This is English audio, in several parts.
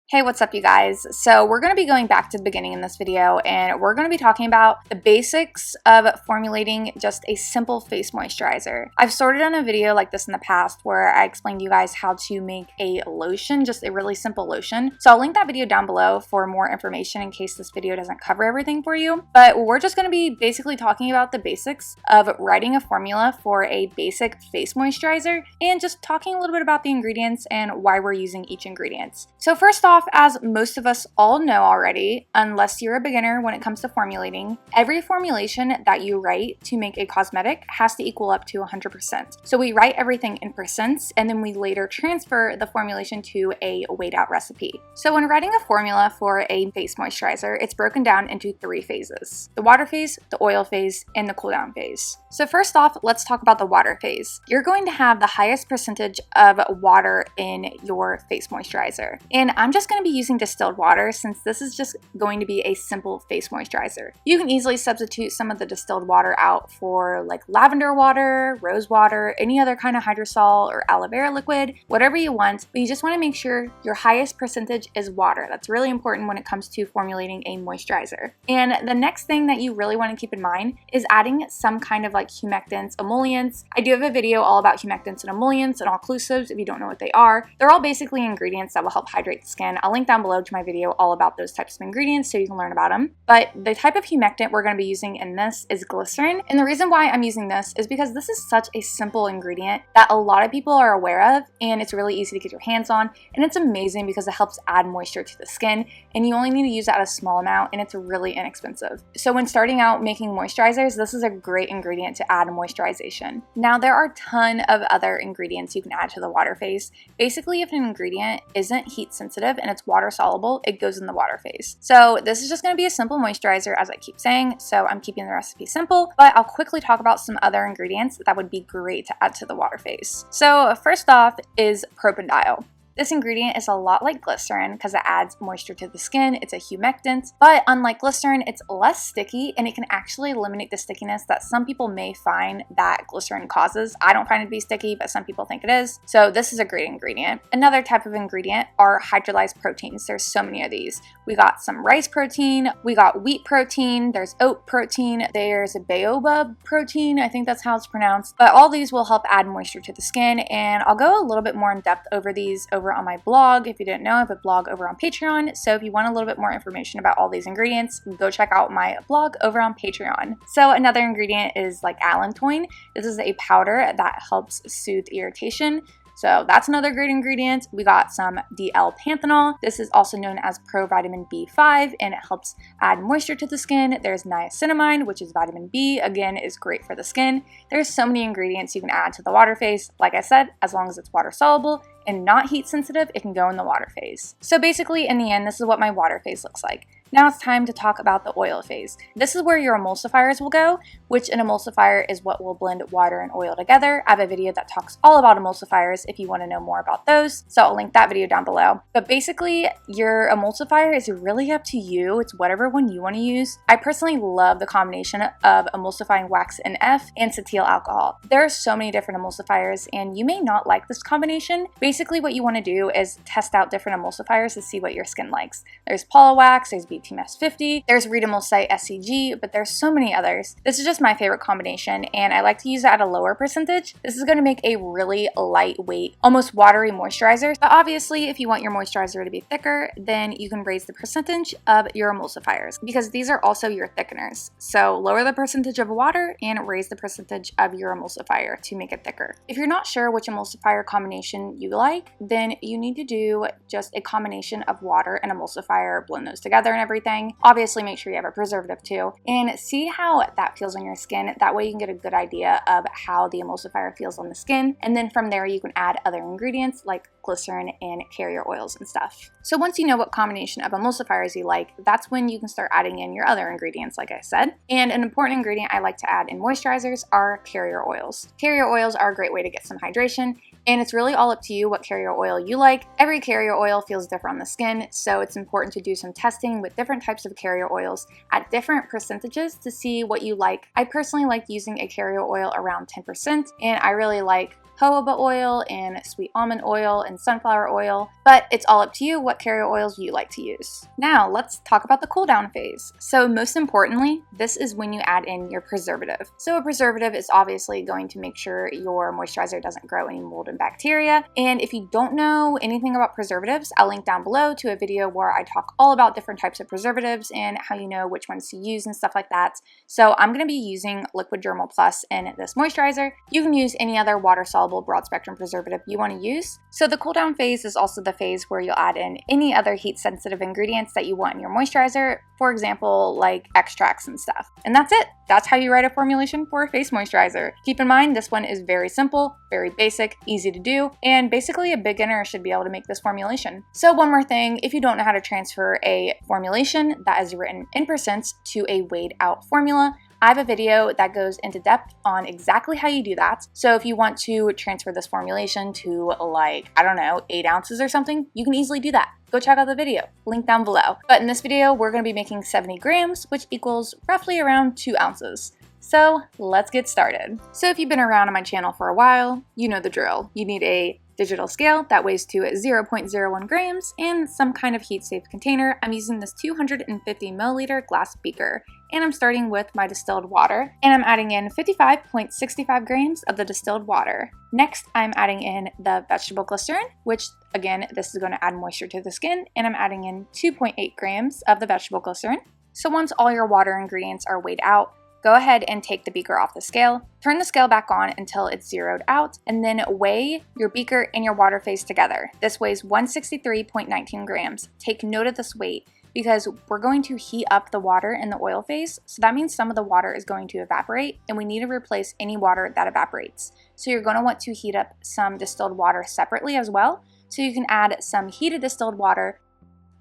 Hey, what's up you guys? So we're going to be going back to the beginning in this video and we're going to be talking about the basics of formulating just a simple face moisturizer. I've sort of done a video like this in the past where I explained to you guys how to make a lotion, just a really simple lotion. So I'll link that video down below for more information in case this video doesn't cover everything for you. But we're just going to be basically talking about the basics of writing a formula for a basic face moisturizer and just talking a little bit about the ingredients and why we're using each ingredient. So first off, as most of us all know already, unless you're a beginner when it comes to formulating, every formulation that you write to make a cosmetic has to equal up to 100%. So we write everything in percents and then we later transfer the formulation to a weighed out recipe. So when writing a formula for a face moisturizer, it's broken down into 3 phases: the water phase, the oil phase, and the cool down phase. So first off, let's talk about the water phase. You're going to have the highest percentage of water in your face moisturizer. And I'm just going to be using distilled water since this is just going to be a simple face moisturizer. You can easily substitute some of the distilled water out for like lavender water, rose water, any other kind of hydrosol or aloe vera liquid, whatever you want, but you just want to make sure your highest percentage is water. That's really important when it comes to formulating a moisturizer. And the next thing that you really want to keep in mind is adding some kind of like humectants, emollients. I do have a video all about humectants and emollients and occlusives if you don't know what they are. They're all basically ingredients that will help hydrate the skin. I'll link down below to my video all about those types of ingredients so you can learn about them. But the type of humectant we're going to be using in this is glycerin. And the reason why I'm using this is because this is such a simple ingredient that a lot of people are aware of, and it's really easy to get your hands on, and it's amazing because it helps add moisture to the skin, and you only need to use it at a small amount, and it's really inexpensive. So when starting out making moisturizers, this is a great ingredient to add moisturization. Now there are a ton of other ingredients you can add to the water phase. Basically, if an ingredient isn't heat sensitive and it's water soluble, it goes in the water phase. So this is just going to be a simple moisturizer, as I keep saying, so I'm keeping the recipe simple, but I'll quickly talk about some other ingredients that would be great to add to the water phase. So first off is propanediol. This ingredient is a lot like glycerin because it adds moisture to the skin. It's a humectant, but unlike glycerin, it's less sticky and it can actually eliminate the stickiness that some people may find that glycerin causes. I don't find it to be sticky, but some people think it is. So this is a great ingredient. Another type of ingredient are hydrolyzed proteins. There's so many of these. We got some rice protein, we got wheat protein, there's oat protein, there's a baobab protein, I think that's how it's pronounced. But all these will help add moisture to the skin, and I'll go a little bit more in depth over these over on my blog. If you didn't know, I have a blog over on Patreon. So if you want a little bit more information about all these ingredients, go check out my blog over on Patreon. So another ingredient is like allantoin. This is a powder that helps soothe irritation. So that's another great ingredient. We got some D-L-panthenol. This is also known as provitamin B5 and it helps add moisture to the skin. There's niacinamide, which is vitamin B, again, is great for the skin. There's so many ingredients you can add to the water phase. Like I said, as long as it's water soluble and not heat sensitive, it can go in the water phase. So basically, in the end, this is what my water phase looks like. Now it's time to talk about the oil phase. This is where your emulsifiers will go, which an emulsifier is what will blend water and oil together. I have a video that talks all about emulsifiers if you want to know more about those, so I'll link that video down below. But basically, your emulsifier is really up to you. It's whatever one you want to use. I personally love the combination of emulsifying wax NF and cetyl alcohol. There are so many different emulsifiers, and you may not like this combination. Basically, what you want to do is test out different emulsifiers to see what your skin likes. There's Polawax, there's BTMS 50, there's Retamulsite SCG, but there's so many others. This is just my favorite combination, and I like to use it at a lower percentage. This is going to make a really lightweight, almost watery moisturizer. But obviously, if you want your moisturizer to be thicker, then you can raise the percentage of your emulsifiers because these are also your thickeners. So lower the percentage of water and raise the percentage of your emulsifier to make it thicker. If you're not sure which emulsifier combination you like, then you need to do just a combination of water and emulsifier, blend those together and everything. Obviously, make sure you have a preservative too, and see how that feels on your skin. That way you can get a good idea of how the emulsifier feels on the skin, and then from there you can add other ingredients like glycerin and carrier oils and stuff. So once you know what combination of emulsifiers you like, that's when you can start adding in your other ingredients, like I said. And an important ingredient I like to add in moisturizers are carrier oils. Carrier oils are a great way to get some hydration, and it's really all up to you what carrier oil you like. Every carrier oil feels different on the skin, so it's important to do some testing with different types of carrier oils at different percentages to see what you like. I personally like using a carrier oil around 10%, and I really like jojoba oil and sweet almond oil and sunflower oil, but it's all up to you what carrier oils you like to use. Now let's talk about the cool down phase. So most importantly, this is when you add in your preservative. So a preservative is obviously going to make sure your moisturizer doesn't grow any mold and bacteria. And if you don't know anything about preservatives, I'll link down below to a video where I talk all about different types of preservatives and how you know which ones to use and stuff like that. So I'm going to be using Liquid Dermal Plus in this moisturizer. You can use any other water-soluble broad-spectrum preservative you want to use. So the cool down phase is also the phase where you'll add in any other heat-sensitive ingredients that you want in your moisturizer, for example, like extracts and stuff. And that's it. That's how you write a formulation for a face moisturizer. Keep in mind, this one is very simple, very basic, easy to do, and basically a beginner should be able to make this formulation. So one more thing, if you don't know how to transfer a formulation that is written in percents to a weighed out formula, I have a video that goes into depth on exactly how you do that. So if you want to transfer this formulation to like, I don't know, 8 ounces or something, you can easily do that. Go check out the video, link down below. But in this video, we're going to be making 70 grams, which equals roughly around 2 ounces. So let's get started. So if you've been around on my channel for a while, you know the drill. You need a digital scale that weighs to 0.01 grams and some kind of heat-safe container. I'm using this 250 milliliter glass beaker, and I'm starting with my distilled water, and I'm adding in 55.65 grams of the distilled water. Next, I'm adding in the vegetable glycerin, which again, this is going to add moisture to the skin, and I'm adding in 2.8 grams of the vegetable glycerin. So once all your water ingredients are weighed out, go ahead and take the beaker off the scale, turn the scale back on until it's zeroed out, and then weigh your beaker and your water phase together. This weighs 163.19 grams. Take note of this weight because we're going to heat up the water in the oil phase, so that means some of the water is going to evaporate, and we need to replace any water that evaporates. So you're going to want to heat up some distilled water separately as well, so you can add some heated distilled water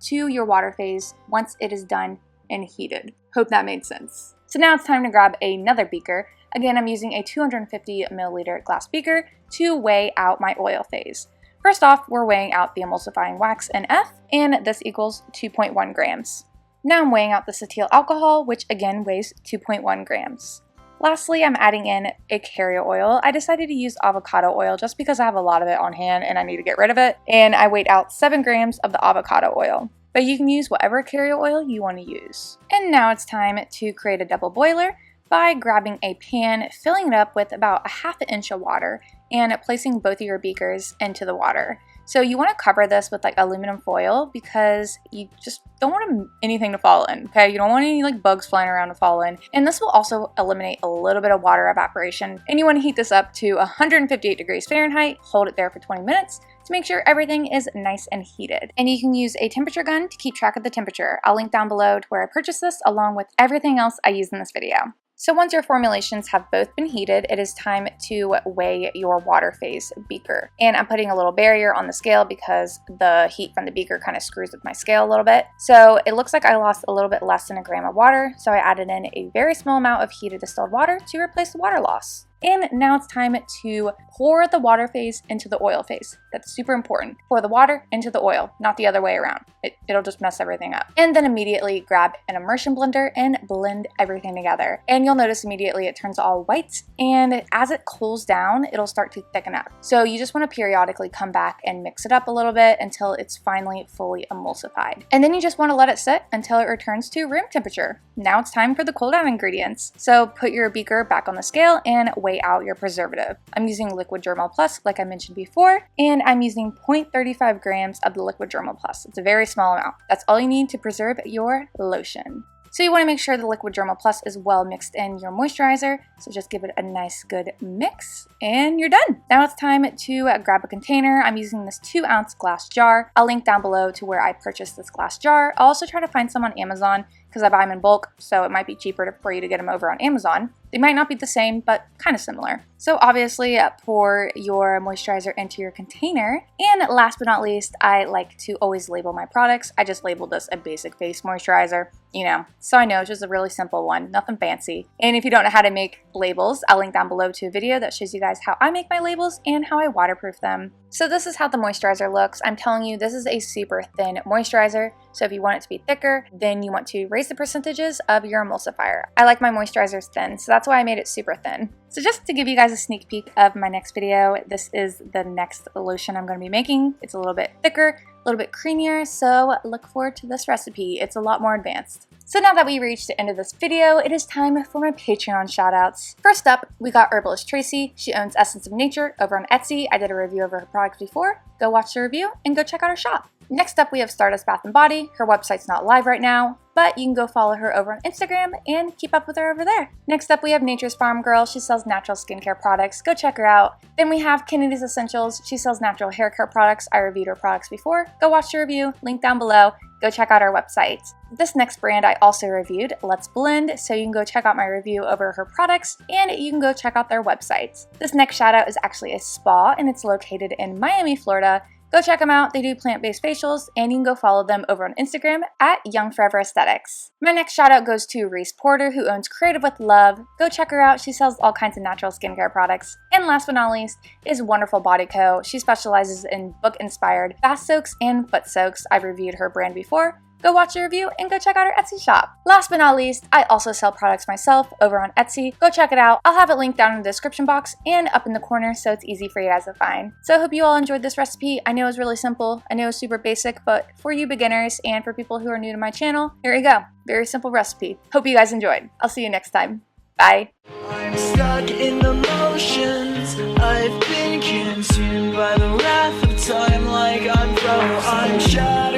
to your water phase once it is done and heated. Hope that made sense. So now it's time to grab another beaker. Again, I'm using a 250 milliliter glass beaker to weigh out my oil phase. First off, we're weighing out the emulsifying wax NF, and this equals 2.1 grams. Now I'm weighing out the cetyl alcohol, which again weighs 2.1 grams. Lastly, I'm adding in a carrier oil. I decided to use avocado oil just because I have a lot of it on hand and I need to get rid of it, and I weighed out 7 grams of the avocado oil. But you can use whatever carrier oil you want to use. And now it's time to create a double boiler by grabbing a pan, filling it up with about a ½ inch of water, and placing both of your beakers into the water. So you want to cover this with like aluminum foil because you just don't want anything to fall in, okay? You don't want any like bugs flying around to fall in. And this will also eliminate a little bit of water evaporation. And you want to heat this up to 158 degrees Fahrenheit, hold it there for 20 minutes to make sure everything is nice and heated. And you can use a temperature gun to keep track of the temperature. I'll link down below to where I purchased this along with everything else I use in this video. So once your formulations have both been heated, it is time to weigh your water phase beaker. And I'm putting a little barrier on the scale because the heat from the beaker kind of screws with my scale a little bit. So it looks like I lost a little bit less than a gram of water, so I added in a very small amount of heated distilled water to replace the water loss. And now it's time to pour the water phase into the oil phase. That's super important. Pour the water into the oil, not the other way around. It'll just mess everything up. And then immediately grab an immersion blender and blend everything together. And you'll notice immediately it turns all white, and as it cools down, it'll start to thicken up. So you just want to periodically come back and mix it up a little bit until it's finally fully emulsified. And then you just want to let it sit until it returns to room temperature. Now it's time for the cool down ingredients. So put your beaker back on the scale and weigh out your preservative. I'm using Liquid Dermal Plus, like I mentioned before, and I'm using 0.35 grams of the Liquid Dermal Plus. It's a very small amount. That's all you need to preserve your lotion. So you want to make sure the Liquid Dermal Plus is well mixed in your moisturizer, so just give it a nice good mix and you're done. Now it's time to grab a container. I'm using this 2-ounce glass jar. I'll link down below to where I purchased this glass jar. I'll also try to find some on Amazon because I buy them in bulk, so it might be cheaper for you to get them over on Amazon. They might not be the same, but kind of similar. So obviously pour your moisturizer into your container. And last but not least, I like to always label my products. I just labeled this a basic face moisturizer, you know, so I know it's just a really simple one, nothing fancy. And if you don't know how to make labels, I'll link down below to a video that shows you guys how I make my labels and how I waterproof them. So this is how the moisturizer looks. I'm telling you, this is a super thin moisturizer. So if you want it to be thicker, then you want to raise raise the percentages of your emulsifier. I like my moisturizers thin, so that's why I made it super thin. So just to give you guys a sneak peek of my next video, this is the next lotion I'm going to be making. It's a little bit thicker, a little bit creamier, so look forward to this recipe. It's a lot more advanced. So now that we reached the end of this video, it is time for my Patreon shoutouts. First up, we got Herbalist Tracy. She owns Essence of Nature over on Etsy. I did a review of her products before. Go watch the review and go check out her shop. Next up, we have Stardust Bath & Body. Her website's not live right now, but you can go follow her over on Instagram and keep up with her over there. Next up, we have Nature's Farm Girl. She sells natural skincare products. Go check her out. Then we have Kennedy's Essentials. She sells natural hair care products. I reviewed her products before. Go watch the review, link down below. Go check out our website. This next brand I also reviewed, Let's Blend, so you can go check out my review over her products and you can go check out their websites. This next shout out is actually a spa and it's located in Miami, Florida. Go check them out. They do plant-based facials, and you can go follow them over on Instagram at Young Forever Aesthetics. My next shout out goes to Reese Porter, who owns Creative with Love. Go check her out. She sells all kinds of natural skincare products. And last but not least is Wonderful Body Co. She specializes in book-inspired bath soaks and foot soaks. I've reviewed her brand before. Go watch the review and go check out our Etsy shop. Last but not least, I also sell products myself over on Etsy. Go check it out. I'll have it linked down in the description box and up in the corner so it's easy for you guys to find. So I hope you all enjoyed this recipe. I know it's really simple. I know it's super basic, but for you beginners and for people who are new to my channel, here you go. Very simple recipe. Hope you guys enjoyed. I'll see you next time. Bye. I'm stuck in the motions. I've been consumed by the wrath of time like I'm shattered.